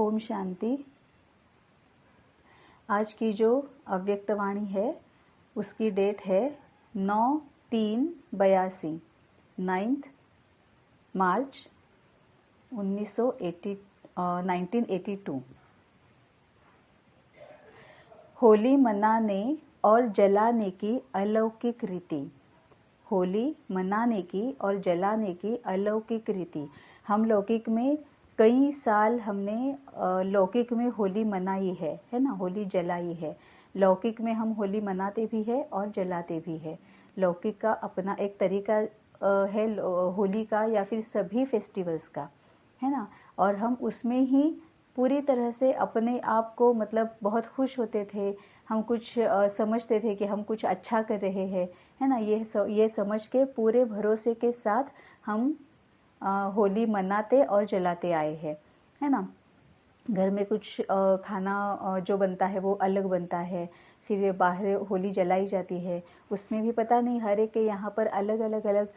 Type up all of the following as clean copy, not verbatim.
ओम शांति। आज की जो अव्यक्तवाणी है उसकी डेट है 9/3/82, 9th मार्च 1982। होली मनाने और जलाने की अलौकिक रीति। होली मनाने की और जलाने की अलौकिक रीति। हम लौकिक में कई साल हमने लौकिक में होली मनाई है ना, होली जलाई है। लौकिक में हम होली मनाते भी है और जलाते भी है। लौकिक का अपना एक तरीका है होली का या फिर सभी फेस्टिवल्स का, है ना। और हम उसमें ही पूरी तरह से अपने आप को मतलब बहुत खुश होते थे। हम कुछ समझते थे कि हम कुछ अच्छा कर रहे हैं, है ना। ये समझ के पूरे भरोसे के साथ हम होली मनाते और जलाते आए हैं, है ना। घर में कुछ खाना जो बनता है वो अलग बनता है, फिर बाहर होली जलाई जाती है। उसमें भी पता नहीं हर एक के यहाँ पर अलग अलग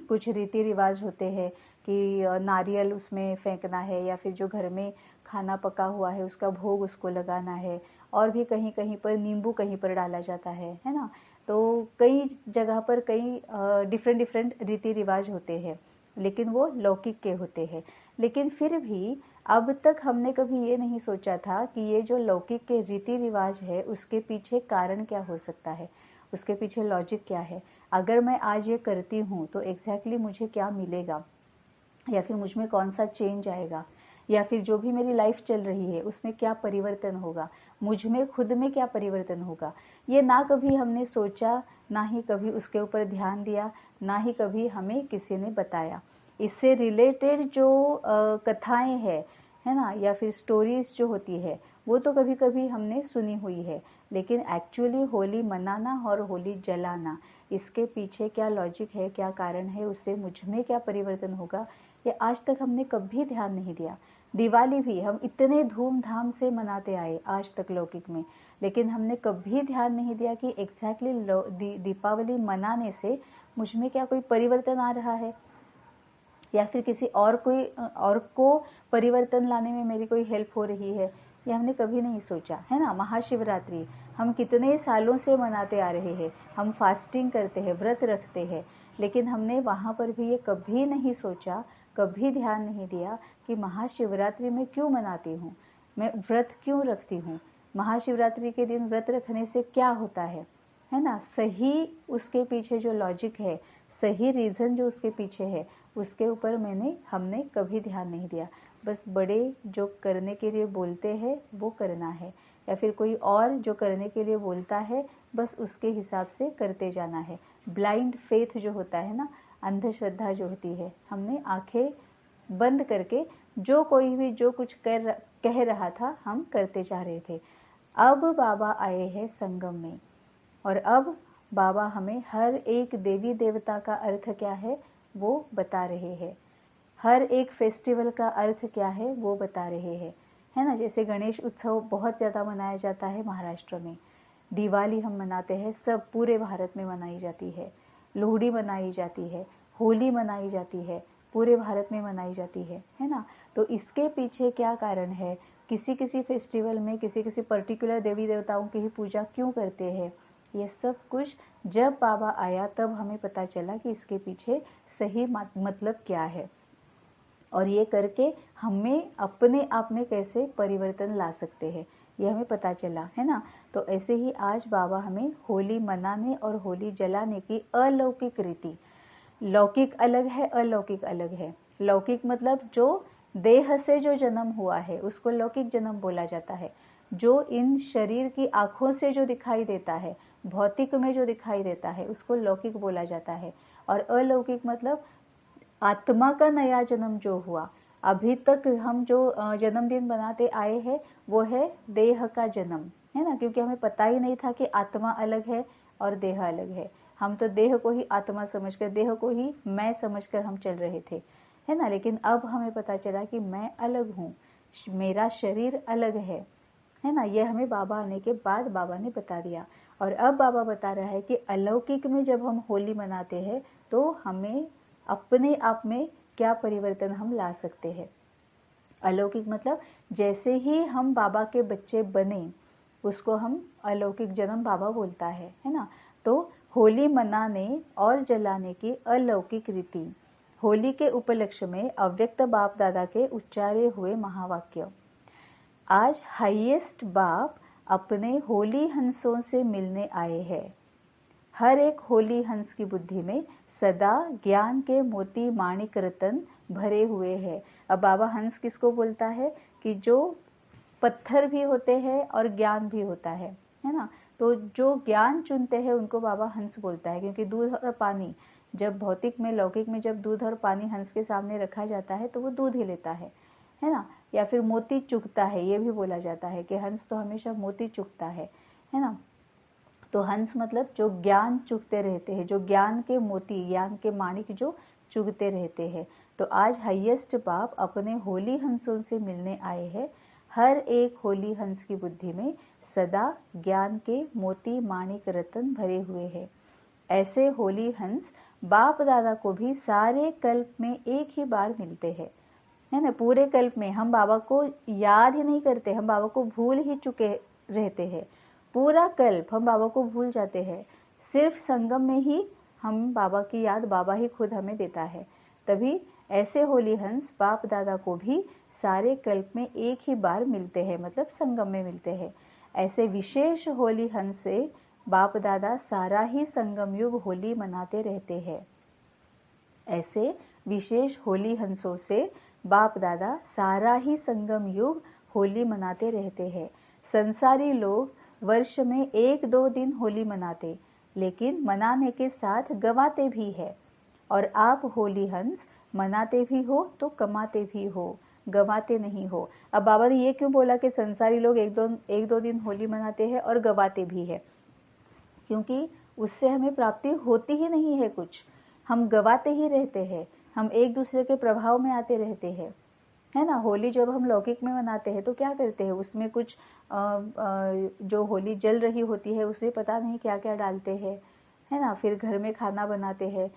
कुछ रीति रिवाज होते हैं कि नारियल उसमें फेंकना है या फिर जो घर में खाना पका हुआ है उसका भोग उसको लगाना है। और भी कहीं कहीं पर नींबू कहीं पर डाला जाता है ना। तो कई जगह पर कई डिफरेंट रीति रिवाज होते हैं, लेकिन वो लौकिक के होते हैं। लेकिन फिर भी अब तक हमने कभी ये नहीं सोचा था कि ये जो लौकिक के रीति रिवाज है उसके पीछे कारण क्या हो सकता है, उसके पीछे लॉजिक क्या है। अगर मैं आज ये करती हूँ तो एग्जैक्टली मुझे क्या मिलेगा, या फिर मुझ में कौन सा चेंज आएगा, या फिर जो भी मेरी लाइफ चल रही है उसमें क्या परिवर्तन होगा, मुझ में खुद में क्या परिवर्तन होगा। ये ना कभी हमने सोचा, ना ही कभी उसके ऊपर ध्यान दिया, ना ही कभी हमें किसी ने बताया। इससे रिलेटेड जो कथाएं है ना, या फिर स्टोरीज जो होती है वो तो कभी कभी हमने सुनी हुई है। लेकिन एक्चुअली होली मनाना और होली जलाना, इसके पीछे क्या लॉजिक है, क्या कारण है, उससे मुझ में क्या परिवर्तन होगा, ये आज तक हमने कभी ध्यान नहीं दिया। दिवाली भी हम इतने धूमधाम से मनाते आए आज तक लौकिक में, लेकिन हमने कभी ध्यान नहीं दिया कि एग्जैक्टली दीपावली मनाने से मुझ में क्या कोई परिवर्तन आ रहा है, या फिर किसी और को परिवर्तन लाने में मेरी कोई हेल्प हो रही है। ये हमने कभी नहीं सोचा, है ना। महाशिवरात्रि हम कितने सालों से मनाते आ रहे हैं, हम फास्टिंग करते हैं, व्रत रखते हैं, लेकिन हमने वहाँ पर भी ये कभी नहीं सोचा, कभी ध्यान नहीं दिया कि महाशिवरात्रि में क्यों मनाती हूँ, मैं व्रत क्यों रखती हूँ, महाशिवरात्रि के दिन व्रत रखने से क्या होता है ना। सही उसके पीछे जो लॉजिक है, सही रीज़न जो उसके पीछे है, उसके ऊपर हमने कभी ध्यान नहीं दिया। बस बड़े जो करने के लिए बोलते हैं वो करना है, या फिर कोई और जो करने के लिए बोलता है बस उसके हिसाब से करते जाना है। ब्लाइंड फेथ जो होता है ना, अंधश्रद्धा जो होती है, हमने आंखें बंद करके जो कोई भी जो कुछ कह रहा था हम करते जा रहे थे। अब बाबा आए हैं संगम में, और अब बाबा हमें हर एक देवी देवता का अर्थ क्या है वो बता रहे हैं, हर एक फेस्टिवल का अर्थ क्या है वो बता रहे हैं, है ना। जैसे गणेश उत्सव बहुत ज़्यादा मनाया जाता है महाराष्ट्र में, दिवाली हम मनाते हैं, सब पूरे भारत में मनाई जाती है, लोहड़ी मनाई जाती है, होली मनाई जाती है, पूरे भारत में मनाई जाती है ना। तो इसके पीछे क्या कारण है, किसी किसी फेस्टिवल में किसी किसी पर्टिकुलर देवी देवताओं की ही पूजा क्यों करते हैं, ये सब कुछ जब बाबा आया तब हमें पता चला कि इसके पीछे सही मतलब क्या है, और ये करके हमें अपने आप में कैसे परिवर्तन ला सकते हैं ये हमें पता चला, है ना। तो ऐसे ही आज बाबा हमें होली मनाने और होली जलाने की अलौकिक रीति, लौकिक अलग है, अलौकिक अलग है। लौकिक मतलब जो देह से जो जन्म हुआ है उसको लौकिक जन्म बोला जाता है। जो इन शरीर की आँखों से जो दिखाई देता है, भौतिक में जो दिखाई देता है, उसको लौकिक बोला जाता है। और अलौकिक मतलब आत्मा का नया जन्म जो हुआ। अभी तक हम जो जन्मदिन बनाते आए हैं वो है देह का जन्म, है ना, क्योंकि हमें पता ही नहीं था कि आत्मा अलग है और देह अलग है। हम तो देह को ही आत्मा समझकर, देह को ही मैं समझकर हम चल रहे थे, है ना। लेकिन अब हमें पता चला कि मैं अलग हूँ, मेरा शरीर अलग है ना। ये हमें बाबा आने के बाद बाबा ने बता दिया। और अब बाबा बता रहा है कि अलौकिक में जब हम होली मनाते हैं तो हमें अपने आप में क्या परिवर्तन हम ला सकते हैं। अलौकिक मतलब जैसे ही हम बाबा के बच्चे बने उसको हम अलौकिक जन्म बाबा बोलता है ना। तो होली मनाने और जलाने की अलौकिक रीति, होली के उपलक्ष्य में अव्यक्त बाप दादा के उच्चारे हुए महावाक्य। आज हाईएस्ट बाप अपने होली हंसों से मिलने आए हैं। हर एक होली हंस की बुद्धि में सदा ज्ञान के मोती माणिक रतन भरे हुए हैं। अब बाबा हंस किसको बोलता है कि जो पत्थर भी होते हैं और ज्ञान भी होता है ना। तो जो ज्ञान चुनते हैं उनको बाबा हंस बोलता है, क्योंकि दूध और पानी, जब भौतिक में लौकिक में जब दूध और पानी हंस के सामने रखा जाता है तो वो दूध ही लेता है ना। या फिर मोती चुगता है, ये भी बोला जाता है कि हंस तो हमेशा मोती चुगता है ना। तो हंस मतलब जो ज्ञान चुगते रहते हैं, जो ज्ञान के मोती, ज्ञान के माणिक जो चुगते रहते हैं। तो आज हाईएस्ट बाप अपने होली हंसों से मिलने आए हैं। हर एक होली हंस की बुद्धि में सदा ज्ञान के मोती माणिक रतन भरे हुए हैं। ऐसे होली हंस बाप दादा को भी सारे कल्प में एक ही बार मिलते हैं, है ना। पूरे कल्प में हम बाबा को याद ही नहीं करते, हम बाबा को भूल ही चुके रहते हैं। पूरा कल्प हम बाबा को भूल जाते हैं, सिर्फ संगम में ही हम बाबा की याद बाबा ही खुद हमें देता है। तभी ऐसे होली हंस बाप दादा को भी सारे कल्प में एक ही बार मिलते हैं, मतलब संगम में मिलते हैं। ऐसे विशेष होली हंस से बाप दादा सारा ही संगम युग होली मनाते रहते हैं। ऐसे विशेष होली हंसों से बाप दादा सारा ही संगम युग होली मनाते रहते हैं। संसारी लोग वर्ष में 1-2 दिन होली मनाते, लेकिन मनाने के साथ गवाते भी है। और आप होली हंस मनाते भी हो तो कमाते भी हो, गवाते नहीं हो। अब बाबा ने ये क्यों बोला कि संसारी लोग एक दो दिन होली मनाते हैं और गवाते भी है? क्योंकि उससे हमें प्राप्ति होती ही नहीं है कुछ, हम गवाते ही रहते हैं, हम एक दूसरे के प्रभाव में आते रहते हैं, है ना। होली जब हम लौकिक में मनाते हैं तो क्या करते हैं, उसमें कुछ जो होली जल रही होती है उसमें पता नहीं क्या क्या डालते हैं, है ना। फिर घर में खाना बनाते हैं।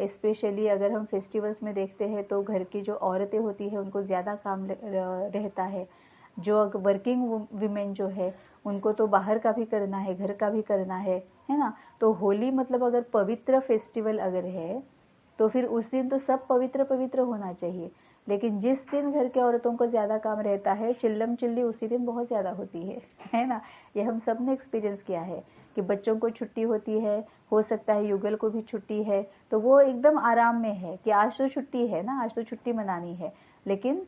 स्पेशली अगर हम फेस्टिवल्स में देखते हैं तो घर की जो औरतें होती है उनको ज़्यादा काम रहता है। जो वर्किंग वीमेन जो है उनको तो बाहर का भी करना है, घर का भी करना है ना। तो होली मतलब अगर पवित्र फेस्टिवल अगर है तो फिर उस दिन तो सब पवित्र पवित्र होना चाहिए। लेकिन जिस दिन घर के औरतों को ज़्यादा काम रहता है, चिल्लम चिल्ली उसी दिन बहुत ज़्यादा होती है ना। ये हम सब ने एक्सपीरियंस किया है कि बच्चों को छुट्टी होती है, हो सकता है युगल को भी छुट्टी है, तो वो एकदम आराम में है कि आज तो छुट्टी है ना, आज तो छुट्टी मनानी है। लेकिन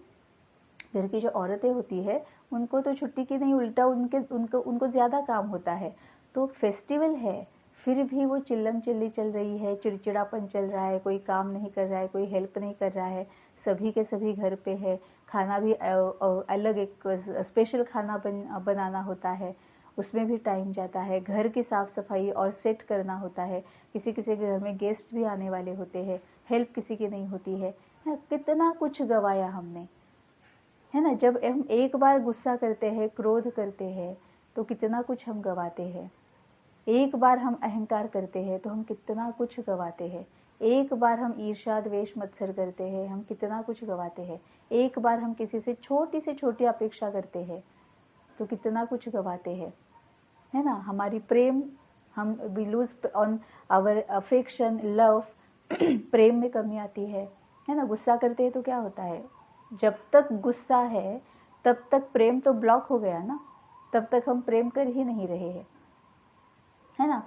घर की जो औरतें होती है उनको तो छुट्टी की नहीं, उल्टा उनको ज़्यादा काम होता है। तो फेस्टिवल है फिर भी वो चिल्लम चिल्ली चल रही है, चिड़चिड़ापन चल रहा है, कोई काम नहीं कर रहा है, कोई हेल्प नहीं कर रहा है, सभी के सभी घर पे है। खाना भी अलग एक स्पेशल खाना बनाना होता है, उसमें भी टाइम जाता है। घर की साफ़ सफाई और सेट करना होता है, किसी किसी के घर में गेस्ट भी आने वाले होते हैं, हेल्प किसी की नहीं होती है। कितना कुछ गवाया हमने, है ना। जब हम एक बार गुस्सा करते हैं, क्रोध करते हैं, तो कितना कुछ हम गवाते हैं। एक बार हम अहंकार करते हैं तो हम कितना कुछ गवाते हैं। एक बार हम ईर्ष्या द्वेष मत्सर करते हैं, हम कितना कुछ गवाते हैं। एक बार हम किसी से छोटी अपेक्षा करते हैं तो कितना कुछ गवाते हैं, है ना। हमारी प्रेम, हम we lose on our affection, love, प्रेम में कमी आती है ना। गुस्सा करते हैं तो क्या होता है, जब तक गुस्सा है तब तक प्रेम तो ब्लॉक हो गया ना, तब तक हम प्रेम कर ही नहीं रहे हैं, है ना।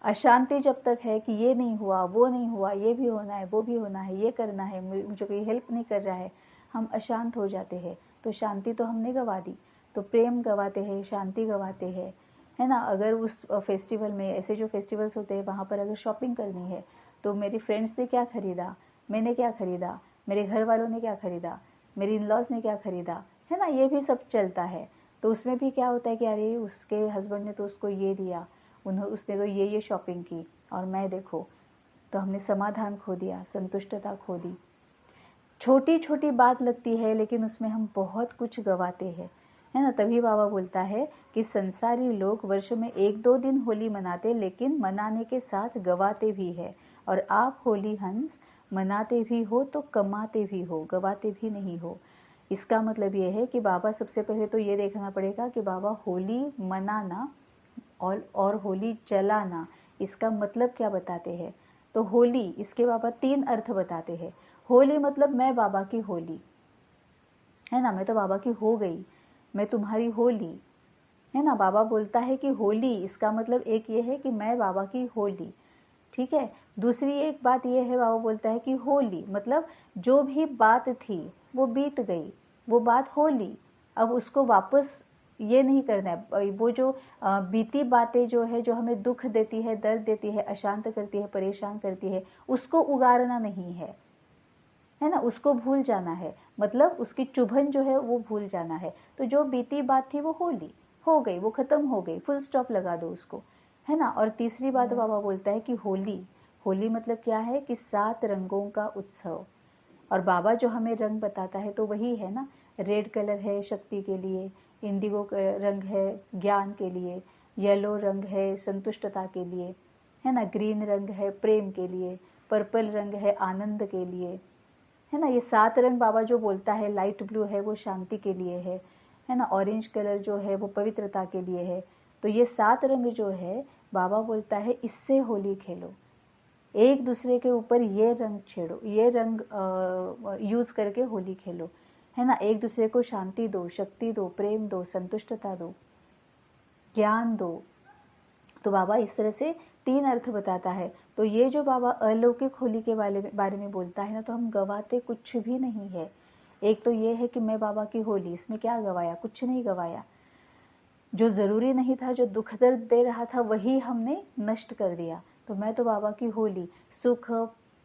अशांति जब तक है कि ये नहीं हुआ, वो नहीं हुआ, ये भी होना है, वो भी होना है, ये करना है, मुझे कोई हेल्प नहीं कर रहा है, हम अशांत हो जाते हैं। तो शांति तो हमने गवा दी, तो प्रेम गवाते हैं, शांति गवाते हैं, है ना। अगर उस फेस्टिवल में, ऐसे जो फेस्टिवल्स होते हैं वहाँ पर अगर शॉपिंग करनी है तो मेरी फ्रेंड्स ने क्या खरीदा, मैंने क्या खरीदा, मेरे घर वालों ने क्या खरीदा, मेरी इन लॉज ने क्या खरीदा, है ना, ये भी सब चलता है। तो उसमें भी क्या होता है कि अरे उसके हस्बैंड ने तो उसको ये दिया, उसने तो ये शॉपिंग की, और मैं देखो, तो हमने समाधान खो दिया, संतुष्टता खो दी। छोटी छोटी बात लगती है लेकिन उसमें हम बहुत कुछ गवाते हैं, है ना। तभी बाबा बोलता है कि संसारी लोग वर्ष में 1-2 दिन होली मनाते, लेकिन मनाने के साथ गवाते भी है। और आप होली हंस मनाते भी हो तो कमाते भी हो, गवाते भी नहीं हो। इसका मतलब ये है कि बाबा सबसे पहले तो ये देखना पड़ेगा कि बाबा होली मनाना और होली जलाना इसका मतलब क्या बताते हैं। तो होली, इसके बाबा 3 अर्थ बताते हैं। होली मतलब मैं बाबा की होली, है ना, मैं तो बाबा की हो गई, मैं तुम्हारी होली, है ना। बाबा बोलता है कि होली, इसका मतलब एक ये है कि मैं बाबा की होली, ठीक है। दूसरी एक बात ये है, बाबा बोलता है कि होली मतलब जो भी बात थी वो बीत गई, वो बात होली, अब उसको वापस ये नहीं करना है। वो जो बीती बातें जो है, जो हमें दुख देती है, दर्द देती है, अशांत करती है, परेशान करती है, उसको उगारना नहीं है ना, उसको भूल जाना है, मतलब उसकी चुभन जो है वो भूल जाना है। तो जो बीती बात थी वो होली हो गई, वो खत्म हो गई, फुल स्टॉप लगा दो उसको, है ना। और तीसरी बात बाबा बोलता है कि होली, होली मतलब क्या है कि 7 रंगों का उत्सव। और बाबा जो हमें रंग बताता है तो वही है ना, रेड कलर है शक्ति के लिए, इंडिगो रंग है ज्ञान के लिए, येलो रंग है संतुष्टता के लिए, है ना, ग्रीन रंग है प्रेम के लिए, पर्पल रंग है आनंद के लिए, है ना। ये 7 रंग बाबा जो बोलता है, लाइट ब्लू है वो शांति के लिए है ना, ऑरेंज कलर जो है वो पवित्रता के लिए है। तो ये 7 रंग जो है बाबा बोलता है इससे होली खेलो, एक दूसरे के ऊपर ये रंग छेड़ो, ये रंग यूज करके होली खेलो, है ना। एक दूसरे को शांति दो, शक्ति दो, प्रेम दो, संतुष्टता दो, ज्ञान दो। तो बाबा इस तरह से 3 अर्थ बताता है। तो ये जो बाबा अलौकिक होली के बारे में बोलता है ना, तो हम गवाते कुछ भी नहीं है। एक तो ये है कि मैं बाबा की होली, इसमें क्या गवाया, कुछ नहीं गवाया। जो जरूरी नहीं था, जो दुख दर्द दे रहा था, वही हमने नष्ट कर दिया। तो मैं तो बाबा की होली, सुख,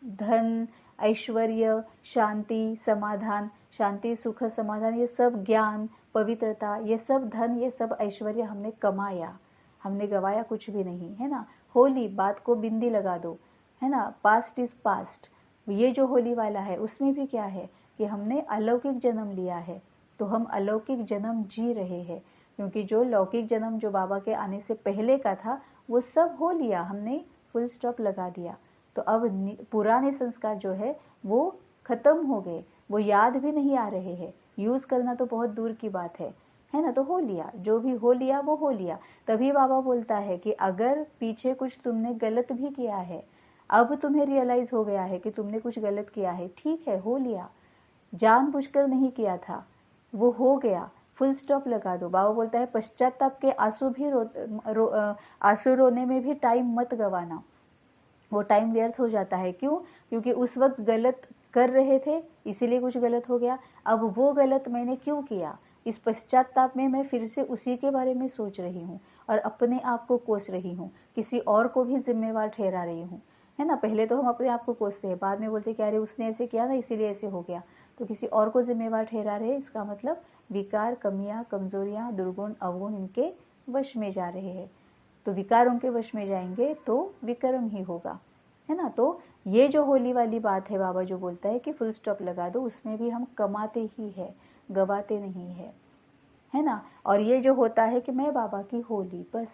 धन, ऐश्वर्य, शांति, समाधान, शांति, सुख, समाधान, ये सब ज्ञान, पवित्रता, ये सब धन, ये सब ऐश्वर्य हमने कमाया, हमने गवाया कुछ भी नहीं, है ना। होली, बात को बिंदी लगा दो, है ना, पास्ट इज पास्ट। ये जो होली वाला है उसमें भी क्या है कि हमने अलौकिक जन्म लिया है, तो हम अलौकिक जन्म जी रहे हैं, क्योंकि जो लौकिक जन्म जो बाबा के आने से पहले का था वो सब हो लिया, हमने फुल स्टॉप लगा दिया। तो अब पुराने संस्कार जो है वो खत्म हो गए, वो याद भी नहीं आ रहे हैं, यूज करना तो बहुत दूर की बात है ना। तो हो लिया, जो भी हो लिया वो हो लिया। तभी बाबा बोलता है कि अगर पीछे कुछ तुमने गलत भी किया है, अब तुम्हें रियलाइज हो गया है कि तुमने कुछ गलत किया है, ठीक है, हो लिया, जानबूझकर नहीं किया था, वो हो गया, फुल स्टॉप लगा दो। बाबा बोलता है पश्चाताप के आंसू भी आंसू रोने में भी टाइम मत गवाना, वो टाइम व्यर्थ हो जाता है। क्यों? क्योंकि उस वक्त गलत कर रहे थे इसीलिए कुछ गलत हो गया। अब वो गलत मैंने क्यों किया, इस पश्चाताप में मैं फिर से उसी के बारे में सोच रही हूँ और अपने आप को कोस रही हूँ, किसी और को भी जिम्मेवार ठहरा रही हूँ, है ना। पहले तो हम अपने आप को कोसते हैं, बाद में बोलते कि अरे उसने ऐसे किया ना इसीलिए ऐसे हो गया, तो किसी और को जिम्मेवार ठहरा रहे। इसका मतलब विकार, कमियां, कमजोरियां, दुर्गुण, अवगुण इनके वश में जा रहे हैं। तो विकारों के वश में जाएंगे तो विक्रम ही होगा, है ना। तो ये जो होली वाली बात है, बाबा जो बोलता है कि फुल स्टॉप लगा दो, उसमें भी हम कमाते ही है, गवाते नहीं है ना। और ये जो होता है कि मैं बाबा की होली, बस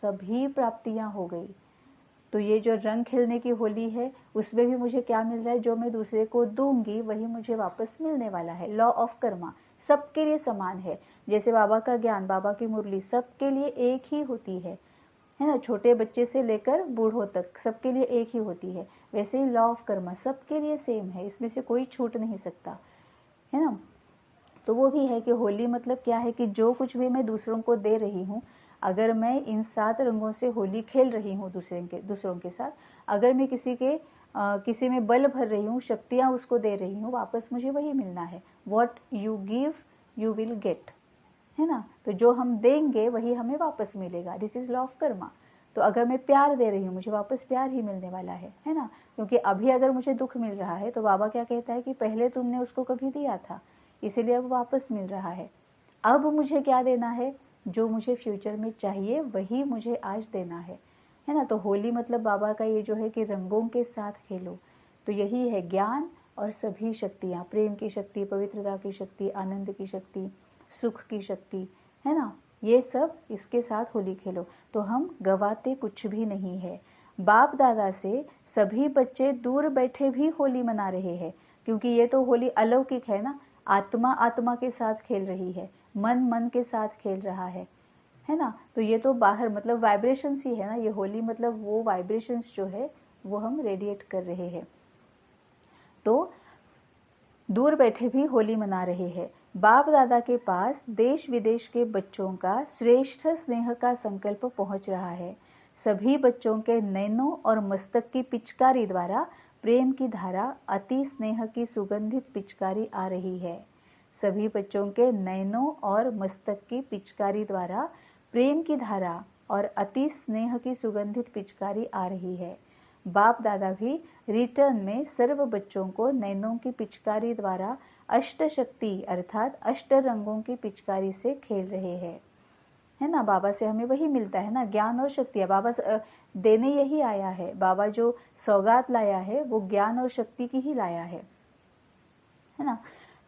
सभी प्राप्तियां हो गई। तो ये जो रंग खिलने की होली है उसमें भी मुझे क्या मिल रहा है, जो मैं दूसरे को दूंगी वही मुझे वापस मिलने वाला है। लॉ ऑफ कर्मा सबके लिए समान है। जैसे बाबा का ज्ञान, बाबा की मुरली सबके लिए एक ही होती है ना, छोटे बच्चे से लेकर बूढ़ों तक सबके लिए एक ही होती है। वैसे ही लॉ ऑफ कर्मा सबके लिए सेम है, इसमें से कोई छूट नहीं सकता, है ना। तो वो भी है कि होली मतलब क्या है कि जो कुछ भी मैं दूसरों को दे रही हूँ, अगर मैं इन 7 रंगों से होली खेल रही हूँ दूसरों के साथ, अगर मैं किसी में बल भर रही हूँ, शक्तियाँ उसको दे रही हूँ, वापस मुझे वही मिलना है। What you give you will get, है ना। तो जो हम देंगे वही हमें वापस मिलेगा, this is law of Karma. तो अगर मैं प्यार दे रही हूँ, मुझे वापस प्यार ही मिलने वाला है ना। क्योंकि अभी अगर मुझे दुख मिल रहा है तो बाबा क्या कहता है कि पहले तुमने उसको कभी दिया था, इसीलिए अब वापस मिल रहा है। अब मुझे क्या देना है, जो मुझे फ्यूचर में चाहिए वही मुझे आज देना है ना। तो होली मतलब बाबा का ये जो है कि रंगों के साथ खेलो, तो यही है ज्ञान और सभी शक्तियाँ, प्रेम की शक्ति, पवित्रता की शक्ति, आनंद की शक्ति, सुख की शक्ति, है ना। ये सब इसके साथ होली खेलो, तो हम गवाते कुछ भी नहीं है। बाप दादा से सभी बच्चे दूर बैठे भी होली मना रहे हैं, क्योंकि ये तो होली अलौकिक है ना। आत्मा आत्मा के साथ खेल रही है, मन मन के साथ खेल रहा है ना। तो ये तो बाहर मतलब वाइब्रेशंस ही है ना, ये होली मतलब वो वाइब्रेशंस जो है वो हम रेडिएट कर रहे हैं। तो दूर बैठे भी होली मना रहे हैं। बाप दादा के पास देश विदेश के बच्चों का श्रेष्ठ स्नेह का संकल्प पहुंच रहा है। सभी बच्चों के नैनों और मस्तक की पिचकारी द्वारा प्रेम की धारा, अति स्नेह की सुगंधित पिचकारी आ रही है। सभी बच्चों के नैनों और मस्तक की पिचकारी द्वारा प्रेम की धारा और अति स्नेह की सुगंधित पिचकारी आ रही है। बाप दादा भी रिटर्न में सर्व बच्चों को नैनों की पिचकारी द्वारा अष्ट शक्ति अर्थात अष्ट रंगों की पिचकारी से खेल रहे हैं, है ना। बाबा से हमें वही मिलता है ना, ज्ञान और शक्ति। बाबा देने यही आया है, बाबा जो सौगात लाया है वो ज्ञान और शक्ति की ही लाया है ना।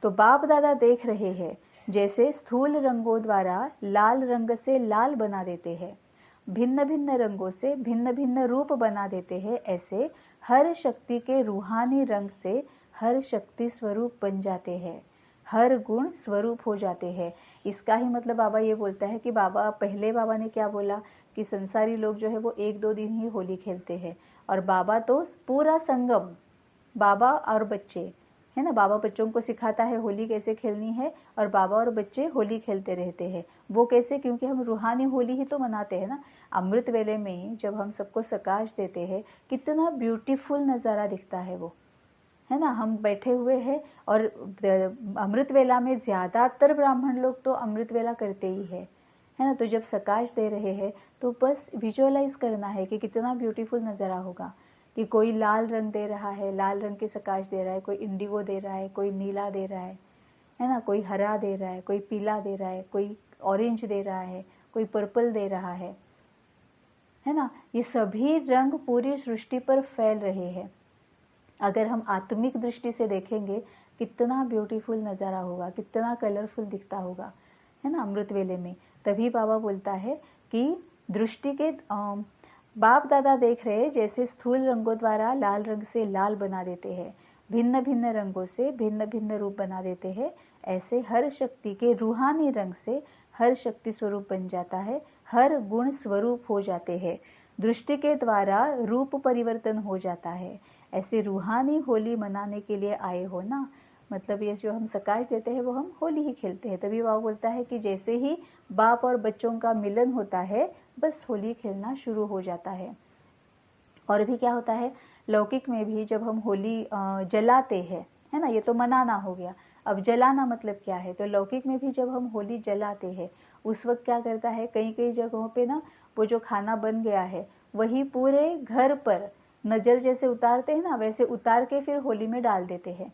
तो बाप दादा देख रहे हैं जैसे स्थूल रंगों द्वारा लाल रंग से लाल बना देते हैं, भिन्न भिन्न रंगों से भिन्न भिन्न रूप बना देते हैं, ऐसे हर शक्ति के रूहानी रंग से हर शक्ति स्वरूप बन जाते हैं, हर गुण स्वरूप हो जाते हैं। इसका ही मतलब बाबा ये बोलता है कि पहले बाबा ने क्या बोला कि संसारी लोग जो है वो 1-2 दिन ही होली खेलते हैं, और बाबा तो पूरा संगम, बाबा और बच्चे, है ना। बाबा बच्चों को सिखाता है होली कैसे खेलनी है, और बाबा और बच्चे होली खेलते रहते हैं। वो कैसे? क्योंकि हम रूहानी होली ही तो मनाते हैं ना। अमृत वेले में जब हम सबको सकाश देते हैं, कितना ब्यूटीफुल नज़ारा दिखता है वो, है ना। हम बैठे हुए हैं और अमृत वेला में ज़्यादातर ब्राह्मण लोग तो अमृत वेला करते ही है ना। तो जब सकाश दे रहे हैं तो बस विजुअलाइज करना है कि कितना ब्यूटीफुल नज़ारा होगा, कि कोई लाल रंग दे रहा है, लाल रंग की सकाश दे रहा है, कोई इंडिगो दे रहा है, कोई नीला दे रहा है ना, कोई हरा दे रहा है, कोई पीला दे रहा है, कोई ऑरेंज दे रहा है, कोई पर्पल दे रहा है ना। ये सभी रंग पूरी सृष्टि पर फैल रहे हैं। अगर हम आत्मिक दृष्टि से देखेंगे कितना ब्यूटीफुल नज़ारा होगा, कितना कलरफुल दिखता होगा, है ना, अमृत वेले में। तभी बाबा बोलता है कि दृष्टि के बाप दादा देख रहे जैसे स्थूल रंगों द्वारा लाल रंग से लाल बना देते हैं, भिन्न भिन्न रंगों से भिन्न भिन्न रूप बना देते हैं, ऐसे हर शक्ति के रूहानी रंग से हर शक्ति स्वरूप बन जाता है, हर गुण स्वरूप हो जाते हैं, दृष्टि के द्वारा रूप परिवर्तन हो जाता है। ऐसे रूहानी होली मनाने के लिए आए हो ना, मतलब ये जो हम सकाश देते हैं वो हम होली ही खेलते हैं। तभी बाबा बोलता है कि जैसे ही बाप और बच्चों का मिलन होता है, बस होली खेलना शुरू हो जाता है। और भी क्या होता है, लौकिक में भी जब हम होली जलाते हैं, है ना, ये तो मनाना हो गया। अब जलाना मतलब क्या है, तो लौकिक में भी जब हम होली जलाते हैं उस वक्त क्या करता है, कई कई जगहों पे ना वो जो खाना बन गया है वही पूरे घर पर नज़र जैसे उतारते हैं ना, वैसे उतार के फिर होली में डाल देते हैं।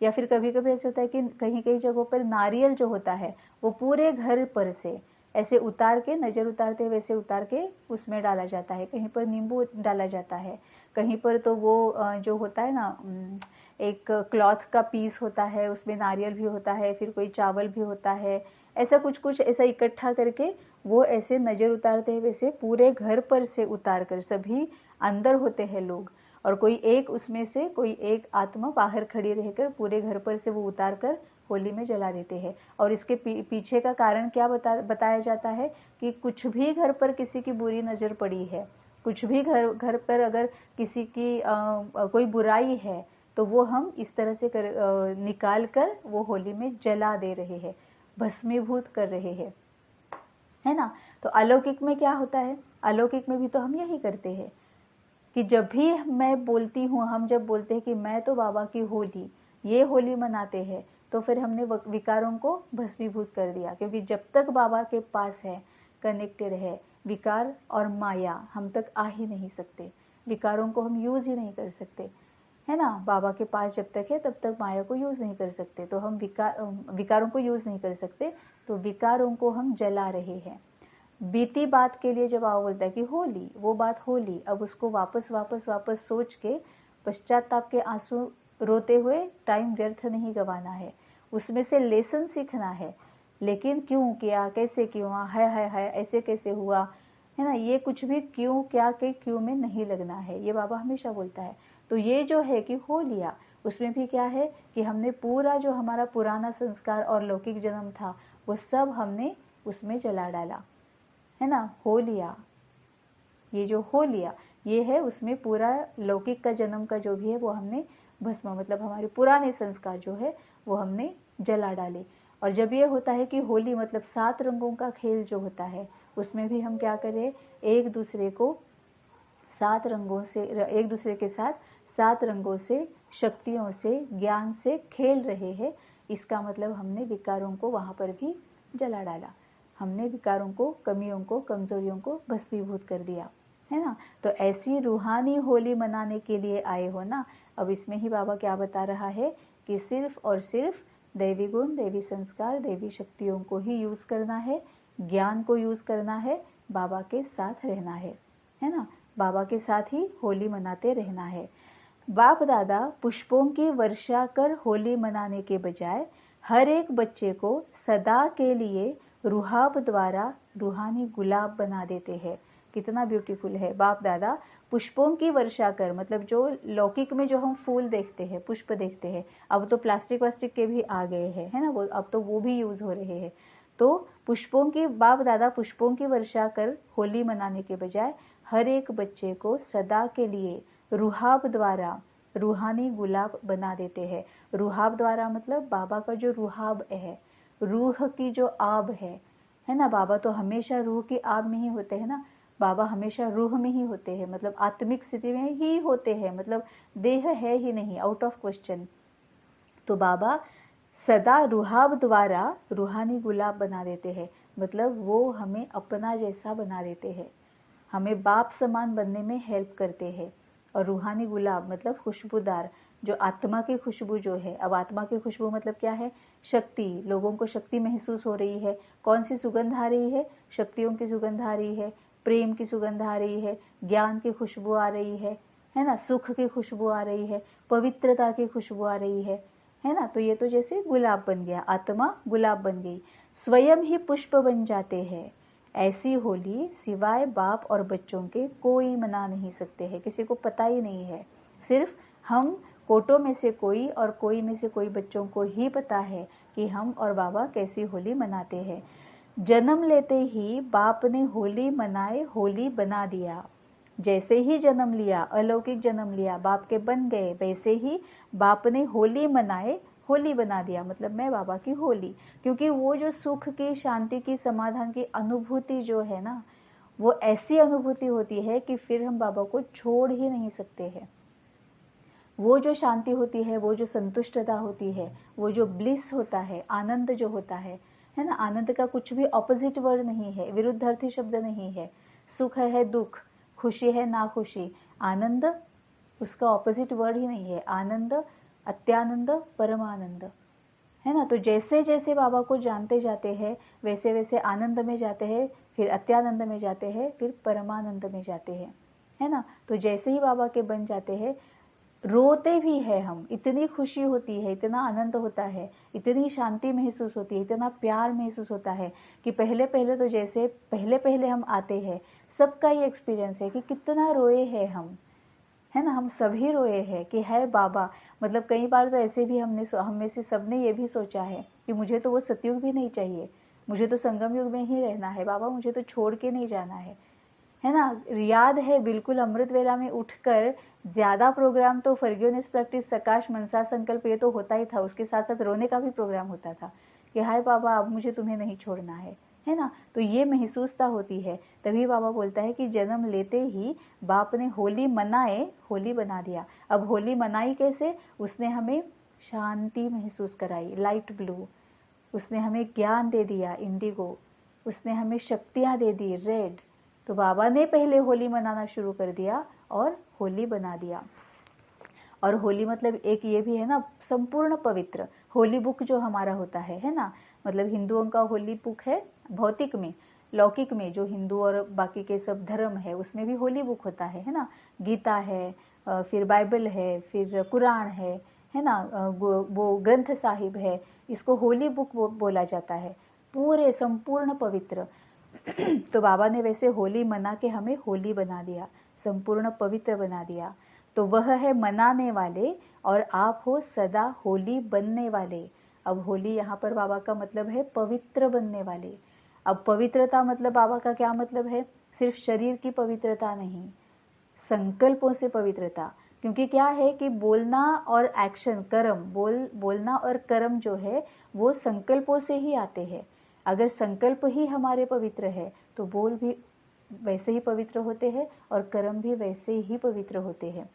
या फिर कभी कभी ऐसे होता है कि कहीं कहीं जगहों पर नारियल जो होता है वो पूरे घर पर से ऐसे उतार के, नज़र उतारते वैसे उतार के उसमें डाला जाता है। कहीं पर नींबू डाला जाता है, कहीं पर तो वो जो होता है ना, एक क्लॉथ का पीस होता है, उसमें नारियल भी होता है, फिर कोई चावल भी होता है, ऐसा कुछ कुछ ऐसा इकट्ठा करके वो ऐसे नज़र उतारते हैं, वैसे पूरे घर पर से उतार कर, सभी अंदर होते हैं लोग, और कोई एक उसमें से कोई एक आत्मा बाहर खड़ी रहकर पूरे घर पर से वो उतार कर होली में जला देते हैं। और इसके पीछे का कारण क्या बताया जाता है कि कुछ भी घर पर किसी की बुरी नज़र पड़ी है, कुछ भी घर पर अगर किसी की कोई बुराई है तो वो हम इस तरह से निकाल कर वो होली में जला दे रहे हैं, भस्मीभूत कर रहे हैं, है ना। तो अलौकिक में क्या होता है, अलौकिक में भी तो हम यही करते हैं कि जब भी मैं बोलती हूँ, हम जब बोलते हैं कि मैं तो बाबा की होली, ये होली मनाते हैं, तो फिर हमने विकारों को भस्मीभूत कर दिया। क्योंकि जब तक बाबा के पास है, कनेक्टेड है, विकार और माया हम तक आ ही नहीं सकते, विकारों को हम यूज़ ही नहीं कर सकते, है ना। बाबा के पास जब तक है तब तक माया को यूज़ नहीं कर सकते, तो हम विकारों को यूज़ नहीं कर सकते, तो विकारों को हम जला रहे हैं। बीती बात के लिए जब आओ बोलता है कि होली, वो बात होली, अब उसको वापस वापस वापस सोच के पश्चाताप के आंसू रोते हुए टाइम व्यर्थ नहीं गंवाना है, उसमें से लेसन सीखना है। लेकिन क्यों किया, कैसे क्यों, है ऐसे कैसे हुआ, है ना, ये कुछ भी क्यों क्या के क्यों में नहीं लगना है, ये बाबा हमेशा बोलता है। तो ये जो है कि हो लिया, उसमें भी क्या है कि हमने पूरा जो हमारा पुराना संस्कार और लौकिक जन्म था वो सब हमने उसमें जला डाला, है ना, हो लिया। ये जो हो लिया ये है, उसमें पूरा लौकिक का जन्म का जो भी है वो हमने भस्म, मतलब हमारे पुराने संस्कार जो है वो हमने जला डाले। और जब ये होता है कि होली मतलब 7 रंगों का खेल जो होता है, उसमें भी हम क्या करें, एक दूसरे को 7 रंगों से, एक दूसरे के साथ 7 रंगों से, शक्तियों से, ज्ञान से खेल रहे हैं। इसका मतलब हमने विकारों को वहाँ पर भी जला डाला, हमने विकारों को, कमियों को, कमजोरियों को भस्मीभूत कर दिया, है ना। तो ऐसी रूहानी होली मनाने के लिए आए हो ना। अब इसमें ही बाबा क्या बता रहा है कि सिर्फ और सिर्फ दैवी गुण, दैवी संस्कार, दैवी शक्तियों को ही यूज करना है, ज्ञान को यूज करना है, बाबा के साथ रहना है ना, बाबा के साथ ही होली मनाते रहना है। बाप दादा पुष्पों की वर्षा कर होली मनाने के बजाय हर एक बच्चे को सदा के लिए रूहाब द्वारा रूहानी गुलाब बना देते हैं। कितना ब्यूटीफुल है। बाप दादा पुष्पों की वर्षा कर, मतलब जो लौकिक में जो हम फूल देखते हैं, पुष्प देखते हैं, अब तो प्लास्टिक वास्टिक के भी आ गए हैं, है ना, वो अब तो वो भी यूज हो रहे हैं। तो पुष्पों की, बाप दादा पुष्पों की वर्षा कर होली मनाने के बजाय हर एक बच्चे को सदा के लिए रूहाब द्वारा रूहानी गुलाब बना देते हैं। रूहाब द्वारा मतलब बाबा का जो रूहाब है, रूह की जो आब है ना, बाबा तो हमेशा रूह की आब में ही होते हैं ना, बाबा हमेशा रूह में ही होते हैं, मतलब आत्मिक स्थिति में ही होते हैं, मतलब देह है ही नहीं, आउट ऑफ क्वेश्चन। तो बाबा सदा रूहाब द्वारा रूहानी गुलाब बना देते हैं, मतलब वो हमें अपना जैसा बना देते हैं, हमें बाप समान बनने में हेल्प करते हैं। और रूहानी गुलाब मतलब खुशबूदार, जो आत्मा की खुशबू जो है, अब आत्मा की खुशबू मतलब क्या है, शक्ति, लोगों को शक्ति महसूस हो रही है, कौन सी सुगंध आ रही है, शक्तियों की सुगंध आ रही है, प्रेम की सुगंध आ रही है, ज्ञान की खुशबू आ रही है ना, सुख की खुशबू आ रही है, पवित्रता की खुशबू आ रही है ना। तो ये तो जैसे गुलाब बन गया, आत्मा गुलाब बन गई, स्वयं ही पुष्प बन जाते हैं। ऐसी होली सिवाय बाप और बच्चों के कोई मना नहीं सकते हैं, किसी को पता ही नहीं है, सिर्फ हम कोटों में से कोई और कोई में से कोई बच्चों को ही पता है कि हम और बाबा कैसी होली मनाते हैं। जन्म लेते ही बाप ने होली मनाए, होली बना दिया। जैसे ही जन्म लिया, अलौकिक जन्म लिया, बाप के बन गए, वैसे ही बाप ने होली मनाए, होली बना दिया, मतलब मैं बाबा की होली। क्योंकि वो जो सुख की, शांति की, समाधान की अनुभूति जो है ना, वो ऐसी अनुभूति होती है कि फिर हम बाबा को छोड़ ही नहीं सकते हैं। वो जो शांति होती है, वो जो संतुष्टता होती है, वो जो ब्लिस होता है, आनंद जो होता है ना, आनंद का कुछ भी ऑपोजिट वर्ड नहीं है, विरुद्धार्थी शब्द नहीं है। सुख है दुख, खुशी है ना खुशी, आनंद उसका ऑपोजिट वर्ड ही नहीं है। आनंद, अत्यानंद, परमानंद, है ना। तो जैसे जैसे बाबा को जानते जाते हैं वैसे वैसे आनंद में जाते हैं, फिर अत्यानंद में जाते हैं, फिर परमानंद में जाते हैं, है ना। तो जैसे ही बाबा के बन जाते हैं, रोते भी है हम, इतनी खुशी होती है, इतना आनंद होता है, इतनी शांति महसूस होती है, इतना प्यार महसूस होता है कि पहले पहले तो जैसे पहले पहले हम आते हैं, सबका ये एक्सपीरियंस है कि कितना रोए हैं हम, है ना, हम सभी रोए हैं कि है बाबा। मतलब कई बार तो ऐसे भी हम में से सबने ये भी सोचा है कि मुझे तो वो सतयुग भी नहीं चाहिए, मुझे तो संगम युग में ही रहना है बाबा, मुझे तो छोड़ के नहीं जाना है ना। याद है बिल्कुल, अमृत वेला में उठकर ज्यादा प्रोग्राम तो फॉरगिवनेस प्रैक्टिस, सकाश, मनसा संकल्प, ये तो होता ही था, उसके साथ साथ रोने का भी प्रोग्राम होता था कि हाय बाबा अब मुझे तुम्हें नहीं छोड़ना है ना। तो ये महसूसता होती है, तभी बाबा बोलता है कि जन्म लेते ही बाप ने होली मनाए, होली बना दिया। अब होली मनाई कैसे, उसने हमें शांति महसूस कराई, लाइट ब्लू, उसने हमें ज्ञान दे दिया, इंडिगो, उसने हमें शक्तियां दे दी, रेड। तो बाबा ने पहले होली मनाना शुरू कर दिया और होली बना दिया। और होली मतलब एक ये भी है ना, संपूर्ण पवित्र। होली बुक जो हमारा होता है ना, मतलब हिंदुओं का होली बुक है भौतिक में, लौकिक में जो हिंदू और बाकी के सब धर्म है उसमें भी होली बुक होता है ना। गीता है, फिर बाइबल है, फिर कुरान है ना, वो ग्रंथ साहिब है, इसको होली बुक बोला जाता है, पूरे संपूर्ण पवित्र। तो बाबा ने वैसे होली मना के हमें होली बना दिया, संपूर्ण पवित्र बना दिया। तो वह है मनाने वाले और आप हो सदा होली बनने वाले। अब होली यहाँ पर बाबा का मतलब है पवित्र बनने वाले। अब पवित्रता मतलब बाबा का क्या मतलब है? सिर्फ शरीर की पवित्रता नहीं, संकल्पों से पवित्रता। क्योंकि क्या है कि बोलना और एक्शन, कर्म, बोलना और कर्म जो है वो संकल्पों से ही आते हैं। अगर संकल्प ही हमारे पवित्र है तो बोल भी वैसे ही पवित्र होते हैं और कर्म भी वैसे ही पवित्र होते हैं,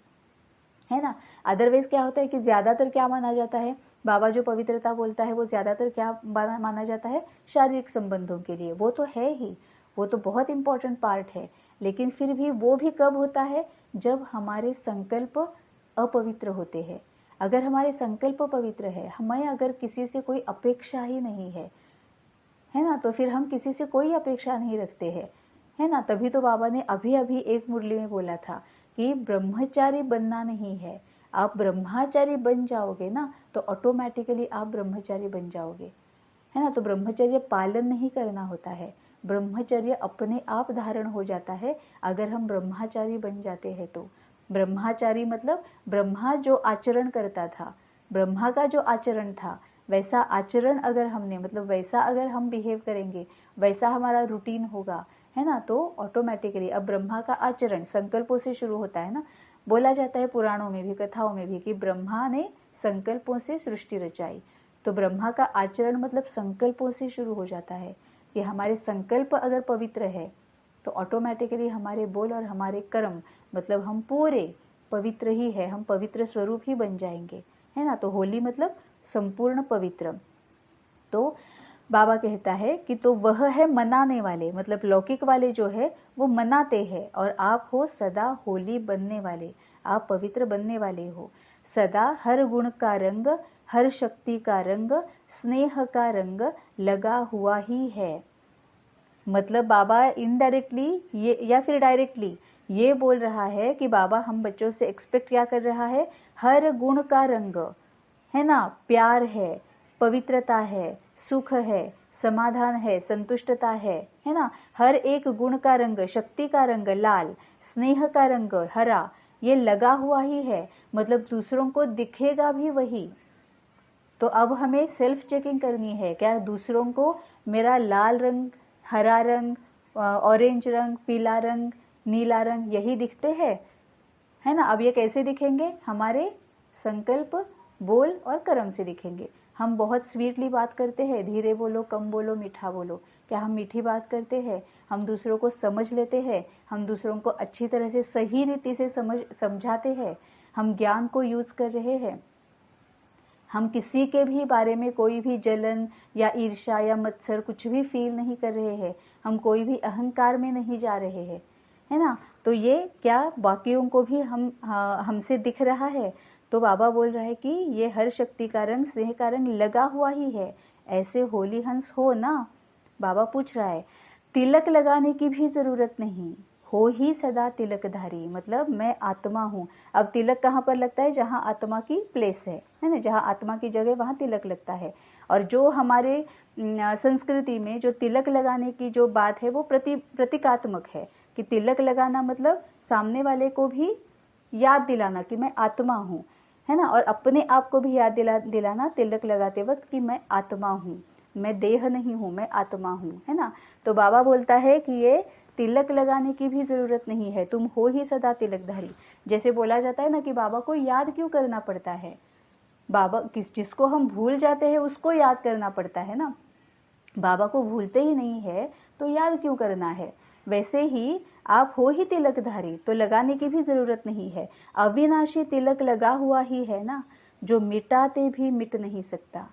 है ना। अदरवाइज क्या होता है कि ज्यादातर क्या माना जाता है, बाबा जो पवित्रता बोलता है वो ज्यादातर क्या माना जाता है? शारीरिक संबंधों के लिए। वो तो है ही, वो तो बहुत इंपॉर्टेंट पार्ट है, लेकिन फिर भी वो भी कब होता है? जब हमारे संकल्प अपवित्र होते हैं। अगर हमारे संकल्प पवित्र है, हमें अगर किसी से कोई अपेक्षा ही नहीं है ना, तो फिर हम किसी से कोई अपेक्षा नहीं रखते हैं, है ना। तभी तो बाबा ने अभी अभी एक मुरली में बोला था कि ब्रह्मचारी बनना नहीं है। आप ब्रह्मचारी बन जाओगे ना तो ऑटोमेटिकली आप ब्रह्मचारी बन जाओगे, है ना। तो ब्रह्मचर्य पालन नहीं करना होता है, ब्रह्मचर्य अपने आप धारण हो जाता है अगर हम ब्रह्मचारी बन जाते हैं तो। ब्रह्मचारी मतलब ब्रह्मा जो आचरण करता था, ब्रह्मा का जो आचरण था वैसा आचरण अगर हमने, मतलब वैसा अगर हम बिहेव करेंगे, वैसा हमारा रूटीन होगा, है ना, तो ऑटोमेटिकली। अब ब्रह्मा का आचरण संकल्पों से शुरू होता है ना। बोला जाता है पुराणों में भी, कथाओं में भी, कि ब्रह्मा ने संकल्पों से सृष्टि रचाई। तो ब्रह्मा का आचरण मतलब संकल्पों से शुरू हो जाता है कि हमारे संकल्प अगर पवित्र है तो ऑटोमेटिकली हमारे बोल और हमारे कर्म, मतलब हम पूरे पवित्र ही है, हम पवित्र स्वरूप ही बन जाएंगे, है ना। तो होली मतलब संपूर्ण पवित्र। तो बाबा कहता है कि तो वह है मनाने वाले, मतलब लौकिक वाले जो है वो मनाते हैं, और आप हो सदा होली बनने वाले, आप पवित्र बनने वाले हो। सदा हर गुण का रंग, हर शक्ति का रंग, स्नेह का रंग लगा हुआ ही है। मतलब बाबा इनडायरेक्टली ये या फिर डायरेक्टली ये बोल रहा है कि बाबा हम बच्चों से एक्सपेक्ट क्या कर रहा है? हर गुण का रंग, है ना, प्यार है, पवित्रता है, सुख है, समाधान है, संतुष्टता है ना। हर एक गुण का रंग, शक्ति का रंग लाल, स्नेह का रंग हरा, ये लगा हुआ ही है, मतलब दूसरों को दिखेगा भी वही। तो अब हमें सेल्फ चेकिंग करनी है, क्या दूसरों को मेरा लाल रंग, हरा रंग, ऑरेंज रंग, पीला रंग, नीला रंग यही दिखते हैं, है ना। अब ये कैसे दिखेंगे? हमारे संकल्प, बोल और कर्म से दिखेंगे। हम बहुत स्वीटली बात करते हैं, धीरे बोलो, कम बोलो, मीठा बोलो, क्या हम मीठी बात करते हैं? हम दूसरों को समझ लेते हैं, हम दूसरों को अच्छी तरह से सही रीति से समझाते हैं, हम ज्ञान को यूज कर रहे हैं, हम किसी के भी बारे में कोई भी जलन या ईर्ष्या या मत्सर कुछ भी फील नहीं कर रहे हैं, हम कोई भी अहंकार में नहीं जा रहे हैं, है ना। तो ये क्या बाकियों को भी हमसे दिख रहा है। तो बाबा बोल रहा है कि ये हर शक्ति का रंग, स्नेह का रंग लगा हुआ ही है, ऐसे होली हंस हो ना। बाबा पूछ रहा है, तिलक लगाने की भी जरूरत नहीं, हो ही सदा तिलकधारी, मतलब मैं आत्मा हूँ। अब तिलक कहाँ पर लगता है? जहाँ आत्मा की प्लेस है ना, जहाँ आत्मा की जगह वहाँ तिलक लगता है। और जो हमारे संस्कृति में जो तिलक लगाने की जो बात है वो प्रतीकात्मक है, कि तिलक लगाना मतलब सामने वाले को भी याद दिलाना कि मैं आत्मा हूँ, है ना, और अपने आप को भी याद दिलाना तिलक लगाते वक्त कि मैं आत्मा हूँ, मैं देह नहीं हूँ, मैं आत्मा हूँ, है ना। तो बाबा बोलता है कि ये तिलक लगाने की भी जरूरत नहीं है, तुम हो ही सदा तिलकधारी। जैसे बोला जाता है ना कि बाबा को याद क्यों करना पड़ता है? बाबा जिसको हम भूल जाते हैं उसको याद करना पड़ता है ना, बाबा को भूलते ही नहीं है तो याद क्यों करना है। वैसे ही आप हो ही तिलकधारी, तो लगाने की भी जरूरत नहीं है। अविनाशी तिलक लगा हुआ ही है ना, जो मिटाते भी मिट नहीं सकता।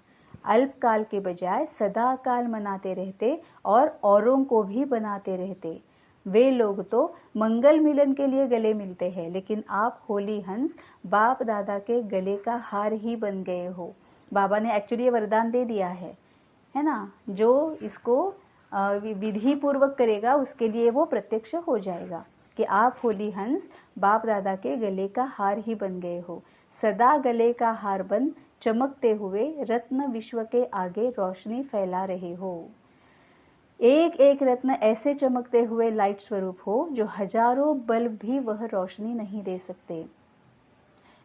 अल्पकाल के बजाय सदा काल मनाते रहते और औरों को भी बनाते रहते। वे लोग तो मंगल मिलन के लिए गले मिलते हैं, लेकिन आप होली हंस बाप दादा के गले का हार ही बन गए हो। बाबा ने एक्चुअली वरदान दे दिया है ना। जो इसको विधि पूर्वक करेगा उसके लिए वो प्रत्यक्ष हो जाएगा कि आप होली हंस बाप दादा के गले का हार ही बन गए हो। सदा गले का हार बन चमकते हुए रत्न विश्व के आगे रोशनी फैला रहे हो। एक एक रत्न ऐसे चमकते हुए लाइट स्वरूप हो जो हजारों बल्ब भी वह रोशनी नहीं दे सकते।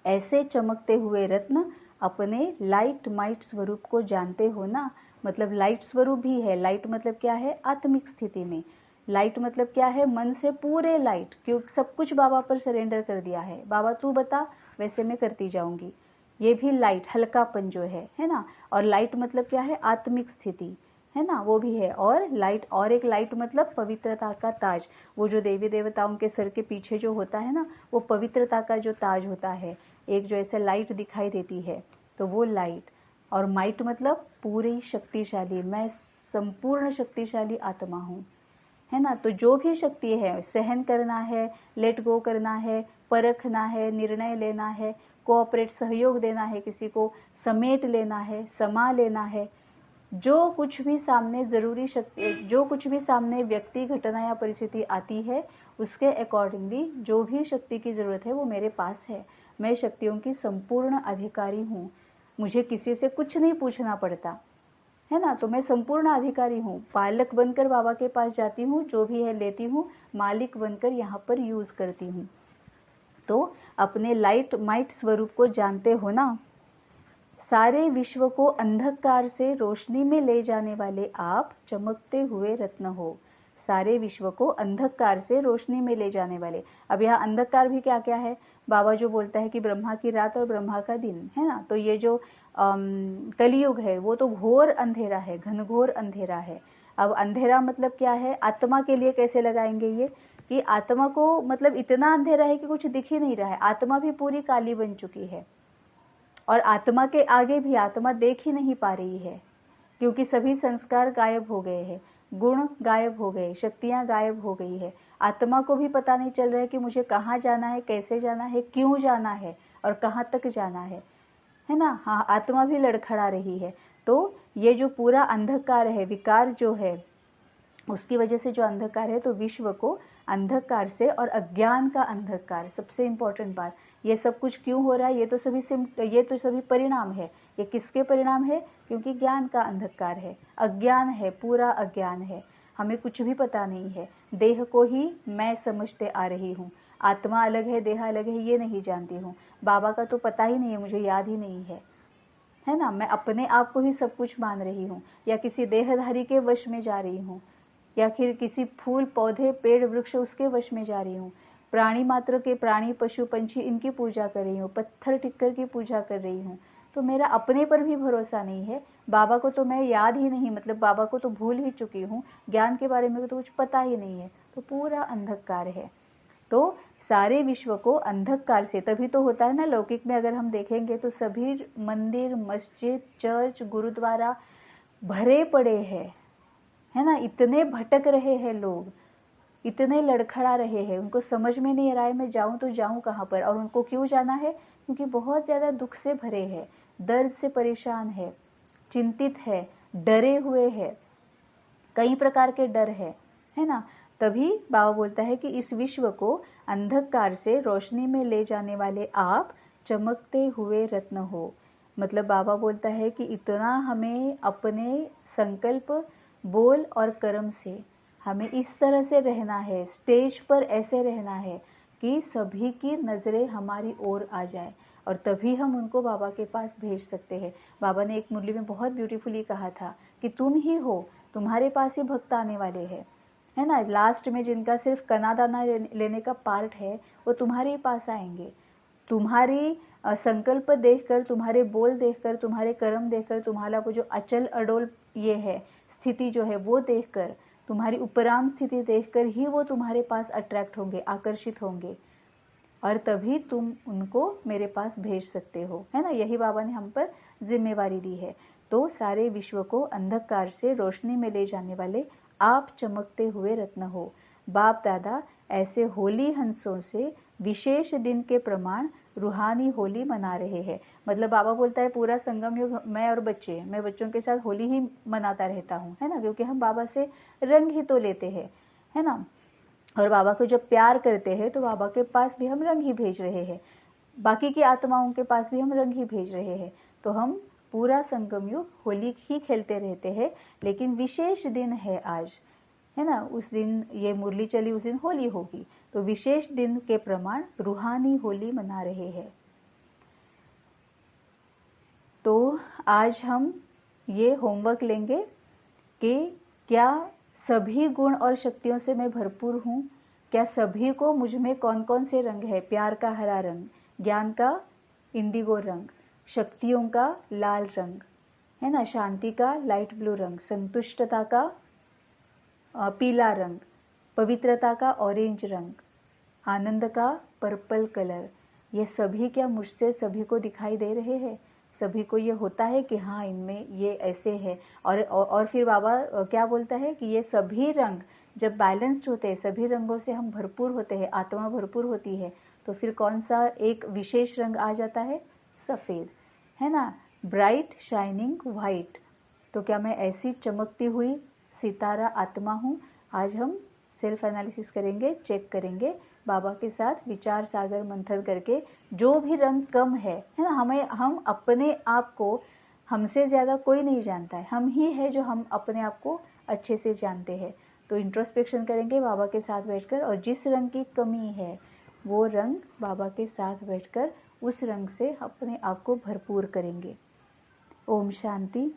ऐसे चमकते हुए रत्न अपने लाइट माइट स्वरूप को जानते हो ना। मतलब लाइट स्वरूप भी है। लाइट मतलब क्या है? आत्मिक स्थिति में। लाइट मतलब क्या है? मन से पूरे लाइट, क्योंकि सब कुछ बाबा पर सरेंडर कर दिया है। बाबा तू बता, वैसे मैं करती जाऊंगी। ये भी लाइट, हल्कापन जो है ना। और लाइट मतलब क्या है? आत्मिक स्थिति, है ना, वो भी है। और लाइट, और एक लाइट मतलब पवित्रता का ताज। वो जो देवी देवताओं के सर के पीछे जो होता है ना, वो पवित्रता का जो ताज होता है, एक जो ऐसे लाइट दिखाई देती है, तो वो लाइट। और माइट मतलब पूरी शक्तिशाली, मैं संपूर्ण शक्तिशाली आत्मा हूँ, है ना। तो जो भी शक्ति है, सहन करना है, लेट गो करना है, परखना है, निर्णय लेना है, कोऑपरेट सहयोग देना है, किसी को समेट लेना है, समा लेना है, जो कुछ भी सामने जरूरी शक्ति, जो कुछ भी सामने व्यक्ति, घटना या परिस्थिति आती है, उसके अकॉर्डिंगली जो भी शक्ति की जरूरत है वो मेरे पास है। मैं शक्तियों की संपूर्ण अधिकारी हूँ। मुझे किसी से कुछ नहीं पूछना पड़ता, है ना। तो मैं संपूर्ण अधिकारी हूँ। पालक बनकर बाबा के पास जाती हूँ, जो भी है लेती हूँ, मालिक बनकर यहाँ पर यूज करती हूँ। तो अपने लाइट माइट स्वरूप को जानते हो ना। सारे विश्व को अंधकार से रोशनी में ले जाने वाले आप चमकते हुए रत्न हो। सारे विश्व को अंधकार से रोशनी में ले जाने वाले। अब यहाँ अंधकार भी क्या क्या है? बाबा जो बोलता है कि ब्रह्मा की रात और ब्रह्मा का दिन, है ना। तो ये जो कलयुग है वो तो घोर अंधेरा है, घनघोर अंधेरा है। अब अंधेरा मतलब क्या है? आत्मा के लिए कैसे लगाएंगे ये, कि आत्मा को मतलब इतना अंधेरा है कि कुछ दिख ही नहीं रहा है। आत्मा भी पूरी काली बन चुकी है, और आत्मा के आगे भी आत्मा देख ही नहीं पा रही है, क्योंकि सभी संस्कार गायब हो गए हैं, गुण गायब हो गए, शक्तियां गायब हो गई है। आत्मा को भी पता नहीं चल रहा है कि मुझे कहाँ जाना है, कैसे जाना है, क्यों जाना है और कहाँ तक जाना है ना। हाँ, आत्मा भी लड़खड़ा रही है। तो ये जो पूरा अंधकार है, विकार जो है, उसकी वजह से जो अंधकार है, तो विश्व को अंधकार से, और अज्ञान का अंधकार, सबसे इंपॉर्टेंट बात, ये सब कुछ क्यों हो रहा है? ये तो सभी परिणाम है। ये किसके परिणाम है? क्योंकि ज्ञान का अंधकार है, अज्ञान है, पूरा अज्ञान है। हमें कुछ भी पता नहीं है। देह को ही मैं समझते आ रही हूँ। आत्मा अलग है, देह अलग है, ये नहीं जानती हूँ। बाबा का तो पता ही नहीं है, मुझे याद ही नहीं है ना। मैं अपने आप को ही सब कुछ मान रही हूँ, या किसी देहधारी के वश में जा रही हूँ, या फिर किसी फूल पौधे पेड़ वृक्ष उसके वश में जा रही हूँ। प्राणी मात्र के, प्राणी पशु पंछी, इनकी पूजा कर रही हूँ, पत्थर टिक्कर की पूजा कर रही हूँ। तो मेरा अपने पर भी भरोसा नहीं है। बाबा को तो मैं याद ही नहीं, मतलब बाबा को तो भूल ही चुकी हूँ। ज्ञान के बारे में तो कुछ पता ही नहीं है। तो पूरा अंधकार है। तो सारे विश्व को अंधकार से, तभी तो होता है ना लौकिक में, अगर हम देखेंगे तो सभी मंदिर, मस्जिद, चर्च, गुरुद्वारा भरे पड़े हैं, है ना। इतने भटक रहे हैं लोग, इतने लड़खड़ा रहे हैं, उनको समझ में नहीं आ रहा है मैं जाऊं तो जाऊं कहाँ पर। और उनको क्यों जाना है? क्योंकि बहुत ज्यादा दुख से भरे हैं, दर्द से परेशान है, चिंतित है, डरे हुए हैं, कई प्रकार के डर है ना। तभी बाबा बोलता है कि इस विश्व को अंधकार से रोशनी में ले जाने वाले आप चमकते हुए रत्न हो। मतलब बाबा बोलता है कि इतना हमें अपने संकल्प, बोल और कर्म से हमें इस तरह से रहना है, स्टेज पर ऐसे रहना है कि सभी की नज़रें हमारी ओर आ जाए, और तभी हम उनको बाबा के पास भेज सकते हैं। बाबा ने एक मुरली में बहुत ब्यूटीफुली कहा था कि तुम ही हो, तुम्हारे पास ही भक्त आने वाले हैं, है ना। लास्ट में जिनका सिर्फ कना दाना लेने का पार्ट है, वो तुम्हारे ही पास आएंगे। तुम्हारी संकल्प देखकर, तुम्हारे बोल देखकर, तुम्हारे कर्म देखकर, तुम्हारा वो जो अचल अडोल ये है स्थिति जो है वो देखकर, तुम्हारी उपराम स्थिति देखकर ही वो तुम्हारे पास अट्रैक्ट होंगे, आकर्षित होंगे, और तभी तुम उनको मेरे पास भेज सकते हो, है ना। यही बाबा ने हम पर जिम्मेवारी दी है। तो सारे विश्व को अंधकार से रोशनी में ले जाने वाले आप चमकते हुए रत्न हो। बाप दादा ऐसे होली हंसों से विशेष दिन के प्रमाण रूहानी होली मना रहे हैं। मतलब बाबा बोलता है पूरा संगम युग मैं और बच्चे, मैं बच्चों के साथ होली ही मनाता रहता हूँ, है ना, क्योंकि हम बाबा से रंग ही तो लेते हैं, है ना। और बाबा को जब प्यार करते हैं तो बाबा के पास भी हम रंग ही भेज रहे हैं, बाकी की आत्माओं के पास भी हम रंग ही भेज रहे हैं। तो हम पूरा संगम युग होली ही खेलते रहते हैं, लेकिन विशेष दिन है आज, है ना। उस दिन ये मुरली चली, उस दिन होली होगी, तो विशेष दिन के प्रमाण रूहानी होली मना रहे हैं। तो आज हम ये होमवर्क लेंगे कि क्या सभी गुण और शक्तियों से मैं भरपूर हूँ, क्या सभी को मुझ में कौन कौन से रंग है, प्यार का हरा रंग, ज्ञान का इंडिगो रंग, शक्तियों का लाल रंग है ना, शांति का लाइट ब्लू रंग, संतुष्टता का पीला रंग, पवित्रता का ऑरेंज रंग, आनंद का पर्पल कलर, ये सभी क्या मुझसे सभी को दिखाई दे रहे हैं? सभी को ये होता है कि हाँ इनमें ये ऐसे है। और फिर बाबा क्या बोलता है कि ये सभी रंग जब बैलेंस्ड होते हैं, सभी रंगों से हम भरपूर होते हैं, आत्मा भरपूर होती है, तो फिर कौन सा एक विशेष रंग आ जाता है? सफ़ेद, है ना, ब्राइट शाइनिंग वाइट। तो क्या मैं ऐसी चमकती हुई सितारा आत्मा हूँ? आज हम सेल्फ एनालिसिस करेंगे, चेक करेंगे बाबा के साथ, विचार सागर मंथन करके। जो भी रंग कम है ना, हम अपने आप को, हमसे ज़्यादा कोई नहीं जानता है, हम ही है जो हम अपने आप को अच्छे से जानते हैं। तो इंट्रोस्पेक्शन करेंगे बाबा के साथ बैठकर, और जिस रंग की कमी है वो रंग बाबा के साथ बैठकर उस रंग से अपने आप को भरपूर करेंगे। ओम शांति।